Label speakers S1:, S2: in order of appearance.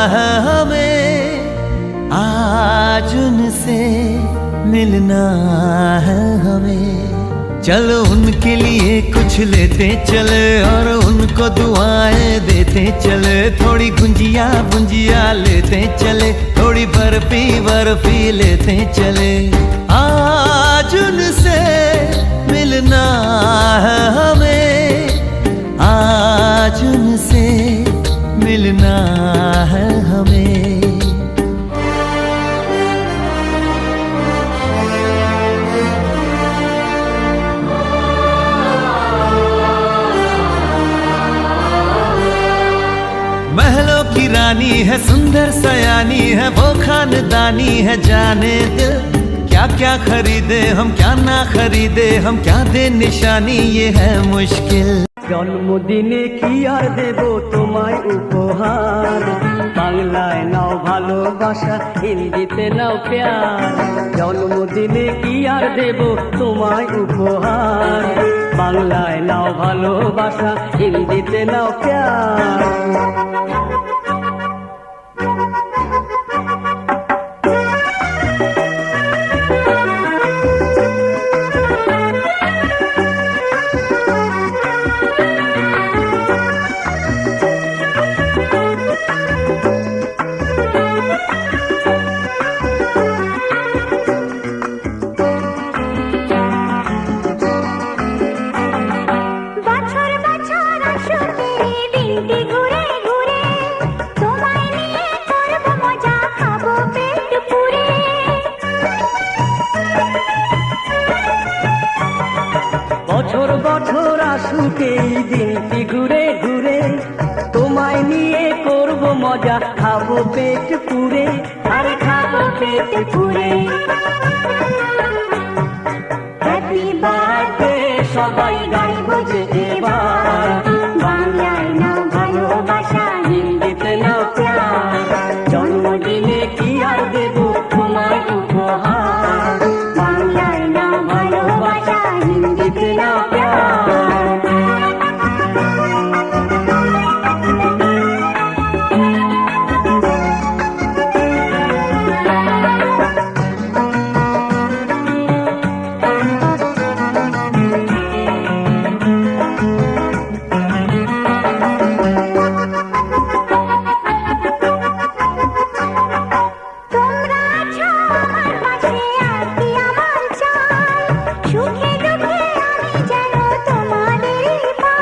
S1: है हमें, आज उनसे मिलना है हमें। चलो उनके लिए कुछ लेते चले और उनको दुआएं देते चले। थोड़ी गुंजिया बुंजिया लेते चले, थोड़ी बर्फी बर्फी लेते चले। आज उनसे मिलना है हमें, आज उनसे मिलना है हमें। महलों की रानी है, सुंदर सयानी है, वो खानदानी है। जाने दिल क्या क्या खरीदे हम, क्या ना खरीदे हम, क्या दे निशानी, ये है मुश्किल।
S2: জন্মদিনে কি আর দেব তোমায় উপহার, বাংলায় নাও ভালোবাসা, হিন্দিতে নাও প্যার। জন্মদিনে কি আর দেব তোমায় উপহার, বাংলায় নাও ভালোবাসা, হিন্দিতে নাও প্যার। বছর বছর আসুক এই দিনটি ঘুরে ঘুরে, তোমায় নিয়ে করব মজা, খাবো পেট পুরে, আরে খাবো পেট পুরে।